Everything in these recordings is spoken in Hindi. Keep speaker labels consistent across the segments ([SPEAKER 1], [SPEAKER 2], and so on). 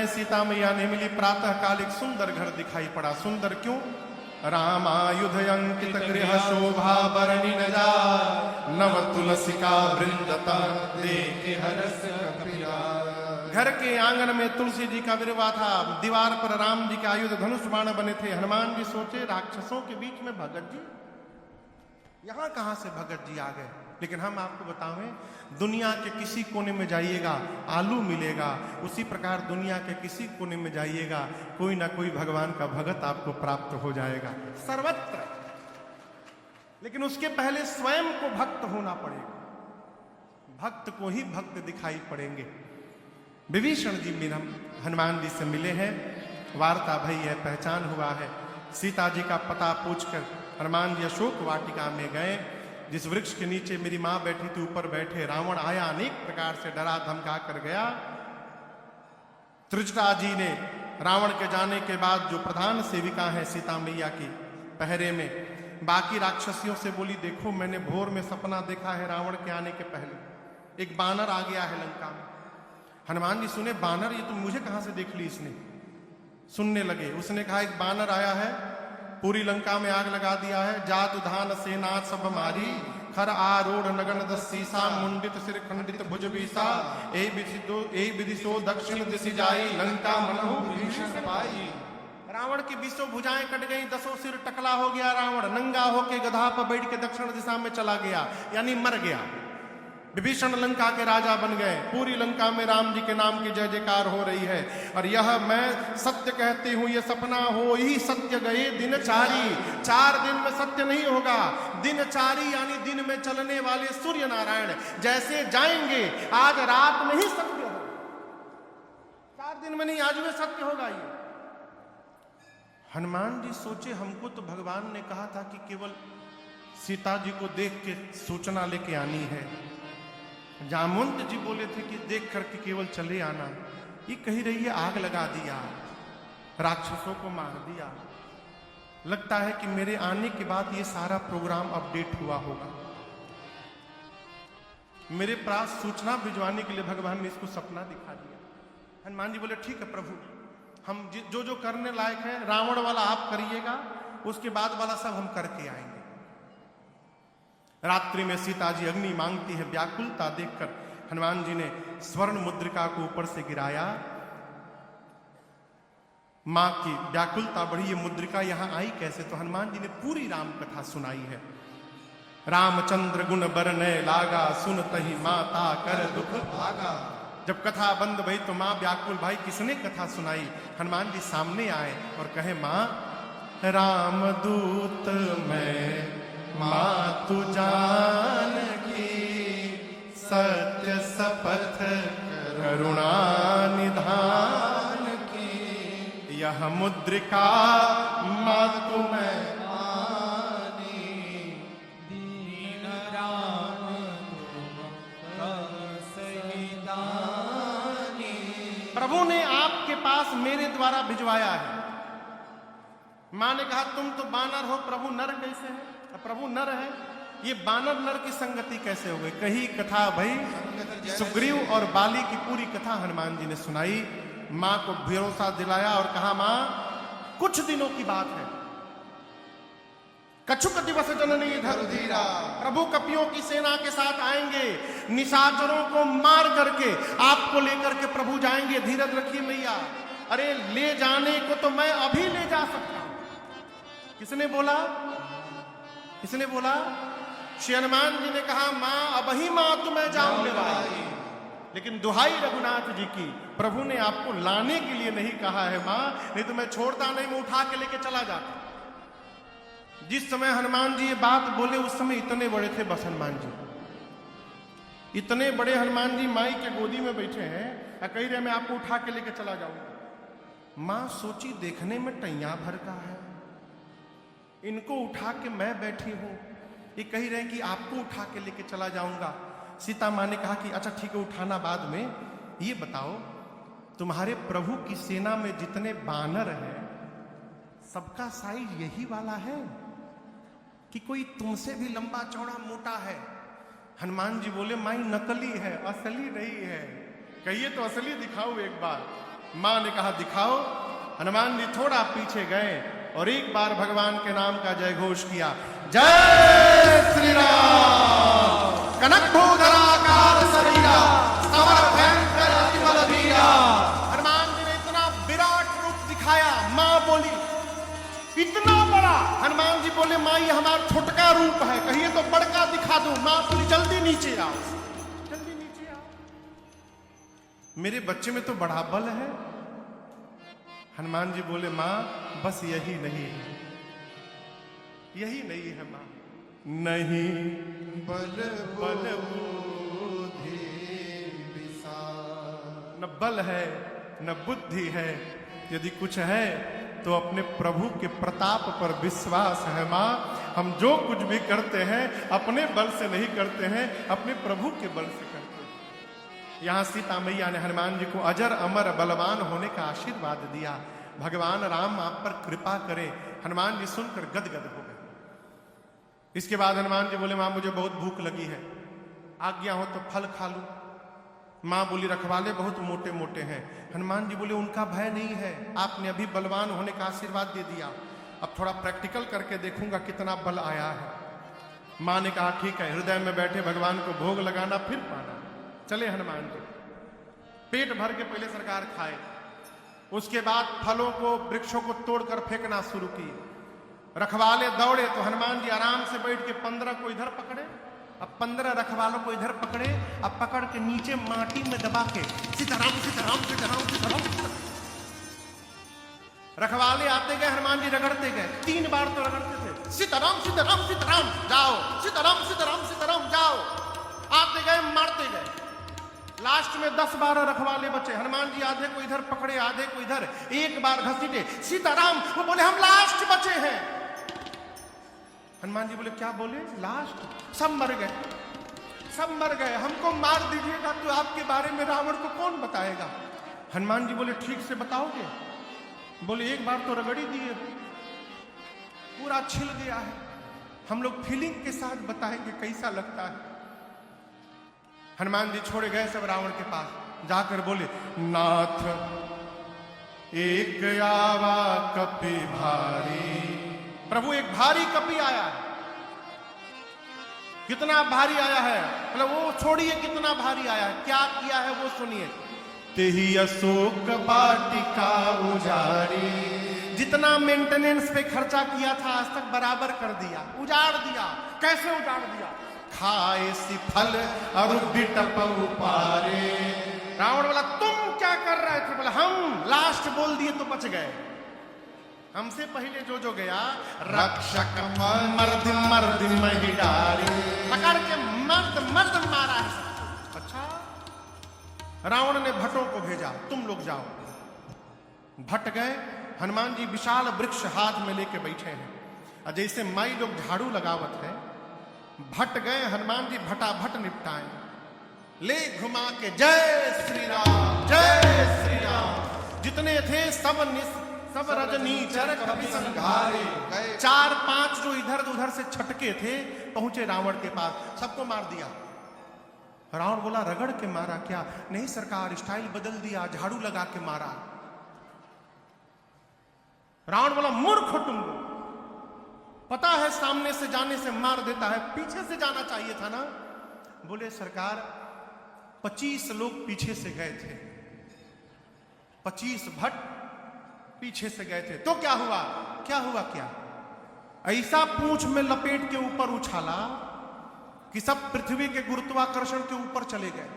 [SPEAKER 1] समय सीता मैया ने मिली, प्रातः काल एक सुंदर घर दिखाई पड़ा। सुंदर क्यों? रामायुध अंकित गृह शोभा बरनी न जाय, नव तुलसिका वृंदता देखे हरस कपिला। घर के आंगन में तुलसी जी का विरवा था, दीवार पर राम जी के आयुध धनुष बाण बने थे। हनुमान जी सोचे राक्षसों के बीच में भगत जी, यहां कहां से भगत जी आ गए? लेकिन हम आपको बतावें, दुनिया के किसी कोने में जाइएगा आलू मिलेगा, उसी प्रकार दुनिया के किसी कोने में जाइएगा कोई ना कोई भगवान का भगत आपको प्राप्त हो जाएगा सर्वत्र। लेकिन उसके पहले स्वयं को भक्त होना पड़ेगा, भक्त को ही भक्त दिखाई पड़ेंगे। विभीषण जी हनुमान जी से मिले हैं, वार्ता भई है, पहचान हुआ है। सीता जी का पता पूछकर हनुमान जी अशोक वाटिका में गए। जिस वृक्ष के नीचे मेरी मां बैठी थी ऊपर बैठे रावण आया, अनेक प्रकार से डरा धमका कर गया। त्रिजटा जी ने रावण के जाने के बाद जो प्रधान सेविका है सीता मैया की पहरे में, बाकी राक्षसियों से बोली देखो मैंने भोर में सपना देखा है, रावण के आने के पहले एक बानर आ गया है लंका में। हनुमान जी सुने बानर, ये तो मुझे कहां से देख ली इसने? सुनने लगे, उसने कहा एक बानर आया है, पूरी लंका में आग लगा दिया है, जात उधान सेना सब मारी, खर आरूढ़ नगन दसीसा, मुंडित सिर खंडित भुज बीसा, ए विदिशो दक्षिण दिशि जाई, लंका मनहु विभीषण पाई। रावण की 20 भुजाएं कट गई, 10 सिर टकला हो गया रावण, नंगा होके गधा पर बैठ के दक्षिण दिशा में चला गया, यानी मर गया। विभीषण लंका के राजा बन गए, पूरी लंका में राम जी के नाम की जय जयकार हो रही है। और यह मैं सत्य कहती हूं, यह सपना हो ही सत्य गए दिनचारी। 4 दिन में सत्य नहीं होगा, दिनचारी यानी दिन में चलने वाले सूर्य नारायण जैसे जाएंगे, आज रात में ही सत्य होगा, 4 दिन में नहीं, आज में सत्य होगा। ये हनुमान जी सोचे हमको तो भगवान ने कहा था कि केवल सीता जी को देख के सूचना लेके आनी है। जामवंत जी बोले थे कि देख करके केवल चले आना, ये कही रही है आग लगा दिया, राक्षसों को मार दिया। लगता है कि मेरे आने के बाद ये सारा प्रोग्राम अपडेट हुआ होगा। मेरे पास सूचना भिजवाने के लिए भगवान ने इसको सपना दिखा दिया। हनुमान जी बोले ठीक है प्रभु, हम जो जो करने लायक है, रावण वाला आप करिएगा, उसके बाद वाला सब हम करके आएंगे। रात्रि में सीता जी अग्नि मांगती है, व्याकुलता देखकर हनुमान जी ने स्वर्ण मुद्रिका को ऊपर से गिराया। मां की व्याकुलता बढ़ी, ये मुद्रिका यहां आई कैसे? तो हनुमान जी ने पूरी राम कथा सुनाई है। रामचंद्र गुण बरने लागा, सुनतहि माता कर दुख भागा। जब कथा बंद भई तो मां व्याकुल, भाई किसने कथा सुनाई? हनुमान जी सामने आए और कहे मां रामदूत मैं, मां तू जानकी, सत्य शपथ करुणा निधान की, यह मुद्रिका मां तुम्हें मानी, दीन राम तुम सही दानी। प्रभु ने आपके पास मेरे द्वारा भिजवाया है। मां ने कहा तुम तो बानर हो, प्रभु नर कैसे है? प्रभु नर है, ये बानर नर की संगति कैसे हो गई? कही कथा भाई सुग्रीव और बाली की पूरी कथा हनुमान जी ने सुनाई। मां को भरोसा दिलाया और कहा मां कुछ दिनों की बात है, कछुक दिवस जननी धर धीरा, प्रभु कपियों की सेना के साथ आएंगे, निशाचरों को मार करके आपको लेकर के प्रभु जाएंगे। धीरज रखिए मैया, अरे ले जाने को तो मैं अभी ले जा सकता हूं। किसने बोला? किसने बोला? श्री हनुमान जी ने कहा मां अब ही मां तुम्हें जाऊंगे भाई, लेकिन दुहाई रघुनाथ जी की, प्रभु ने आपको लाने के लिए नहीं कहा है मां, नहीं तो मैं छोड़ता नहीं, मैं उठा के लेके चला जाता। जिस समय हनुमान जी ये बात बोले उस समय इतने बड़े थे बस हनुमान जी, इतने बड़े हनुमान जी माई के गोदी में बैठे हैं, कह रहे मैं आपको उठा के लेके चला जाऊंगा। मां सोची देखने में टैया भर का है, इनको उठा के मैं बैठी हूं, ये कह रहे हैं कि आपको उठा के लेके चला जाऊंगा। सीता मां ने कहा कि अच्छा ठीक है उठाना बाद में, ये बताओ तुम्हारे प्रभु की सेना में जितने बानर हैं सबका साइज यही वाला है कि कोई तुमसे भी लंबा चौड़ा मोटा है? हनुमान जी बोले माई नकली है, असली नहीं है। कहिए तो असली दिखाओ एक बार। मां ने कहा दिखाओ। हनुमान जी थोड़ा पीछे गए और एक बार भगवान के नाम का जय घोष किया, जय श्री राम। कनकभूधराकार शरीरा समर भयंकर अतिबल धीरा। हनुमान जी ने इतना विराट रूप दिखाया। मां बोली इतना बड़ा। हनुमान जी बोले मां ये हमारा छोटका रूप है, कहिए तो बड़का दिखा दो। मां बोली जल्दी नीचे आओ, जल्दी नीचे आओ, मेरे बच्चे में तो बड़ा बल है। हनुमान जी बोले मां बस यही नहीं है, यही नहीं है मां, नहीं बल बल बुद्धि विशाल। न बल है न बुद्धि है, यदि कुछ है तो अपने प्रभु के प्रताप पर विश्वास है। मां हम जो कुछ भी करते हैं अपने बल से नहीं करते हैं, अपने प्रभु के बल से करते हैं। यहां सीता मैया ने हनुमान जी को अजर अमर बलवान होने का आशीर्वाद दिया। भगवान राम आप पर कृपा करें। हनुमान जी सुनकर गदगद हो गए। इसके बाद हनुमान जी बोले मां मुझे बहुत भूख लगी है, आज्ञा हो तो फल खा लूं। मां बोली रखवाले बहुत मोटे मोटे हैं। हनुमान जी बोले उनका भय नहीं है, आपने अभी बलवान होने का आशीर्वाद दे दिया, अब थोड़ा प्रैक्टिकल करके देखूंगा कितना बल आया है। मां ने कहा ठीक है, हृदय में बैठे भगवान को भोग लगाना फिर पाना। चले हनुमान जी पेट भर के पहले सरकार खाए, उसके बाद फलों को वृक्षों को तोड़कर फेंकना शुरू किए। रखवाले दौड़े तो हनुमान जी आराम से बैठ के 15 को इधर पकड़े, अब 15 रखवालों को इधर पकड़े, अब पकड़ के नीचे माटी में दबा के सीताराम सीताराम सीताराम सीताराम। रखवाले आते गए, हनुमान जी रगड़ते गए, 3 बार तो रगड़ते थे, सीताराम सीताराम सीताराम जाओ, सीताराम सीताराम सीताराम जाओ। आते गए मारते गए, लास्ट में 10-12 रखवाले बचे। हनुमान जी आधे को इधर पकड़े आधे को इधर, एक बार घसीटे सीताराम। वो बोले हम लास्ट बचे हैं। हनुमान जी बोले क्या बोले लास्ट? सब मर गए, सब मर गए, हमको मार दीजिएगा तो आपके बारे में रावण को कौन बताएगा? हनुमान जी बोले ठीक से बताओगे? बोले एक बार तो रगड़ी दिए, पूरा छिल गया है, हम लोग फीलिंग के साथ बताएंगे कैसा लगता है। हनुमान जी छोड़े गए सब रावण के पास, जाकर बोले नाथ एक आवा कपि भारी। प्रभु एक भारी कपि आया है। कितना भारी आया है? मतलब वो छोड़िए कितना भारी आया है, क्या किया है वो सुनिए। तेहि अशोक वाटिका उजारी। जितना मेंटेनेंस पे खर्चा किया था आज तक बराबर कर दिया, उजाड़ दिया। कैसे उजाड़ दिया? खाए सी फल और बिटप उपारे। रावण बोला तुम क्या कर रहे थे? बोला हम लास्ट बोल दिए तो बच गए, हमसे पहले जो गया रक्षक मर्द मर्द महिडारी। पकड़ के मर्द मर्द मारा है। अच्छा, रावण ने भट्टों को भेजा, तुम लोग जाओ। भट्ट गए, हनुमान जी विशाल वृक्ष हाथ में लेके बैठे हैं, और जैसे माई लोग झाड़ू लगावत है, भट्ट गए, हनुमान जी भटाभट निपटाए, ले घुमा के जय श्री राम जय श्री राम। जितने थे सब रजनीचर कभी संघारे। 4-5 जो इधर उधर से छटके थे पहुंचे रावण के पास, सबको मार दिया। रावण बोला रगड़ के मारा क्या? नहीं सरकार, स्टाइल बदल दिया, झाड़ू लगा के मारा। रावण बोला मूर्ख तुम लोग, पता है सामने से जाने से मार देता है, पीछे से जाना चाहिए था ना। बोले सरकार 25 लोग पीछे से गए थे, 25 भट्ट पीछे से गए थे, तो क्या हुआ? क्या हुआ? क्या ऐसा पूंछ में लपेट के ऊपर उछाला कि सब पृथ्वी के गुरुत्वाकर्षण के ऊपर चले गए।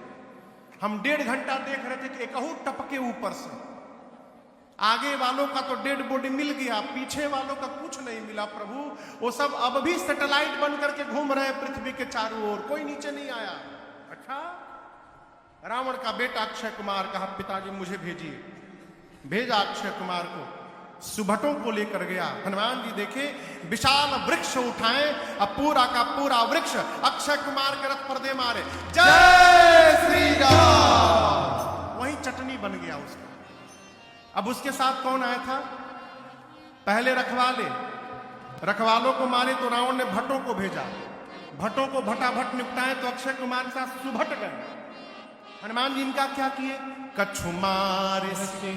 [SPEAKER 1] हम 1.5 घंटा देख रहे थे कि एकहू टपके ऊपर से। आगे वालों का तो डेड बॉडी मिल गया, पीछे वालों का कुछ नहीं मिला। प्रभु वो सब अब भी सैटेलाइट बन करके घूम रहे हैं पृथ्वी के चारों ओर, कोई नीचे नहीं आया। अच्छा, रावण का बेटा अक्षय कुमार कहा पिताजी मुझे भेजिए। भेजा अक्षय कुमार को, सुभटों को लेकर गया। हनुमान जी देखे विशाल वृक्ष उठाए, अब पूरा का पूरा वृक्ष अक्षय कुमार के रथ पर दे मारे, जय श्री राम। वही चटनी बन गया उसका। अब उसके साथ कौन आया था? पहले रखवाले, रखवालों को मारे तो रावण ने भट्टों को भेजा, भट्टों को भटाभट निपटाए तो अक्षय कुमार के साथ सुभट गए। हनुमान जी इनका क्या किए? कछु मारे से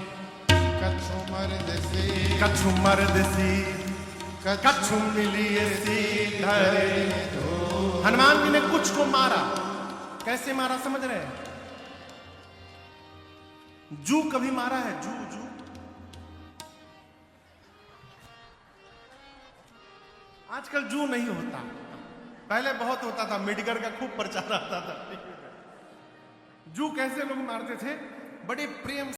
[SPEAKER 2] कछु मर्दसी
[SPEAKER 1] कछु मर्दसी कछु मिली धरे। हनुमान जी ने कुछ को मारा। कैसे मारा समझ रहे हैं? जू कभी मारा है? जू जू आजकल जू नहीं होता, पहले बहुत होता था, मेडिकल का खूब प्रचार आता था। जू कैसे लोग मारते थे? बड़े प्रेम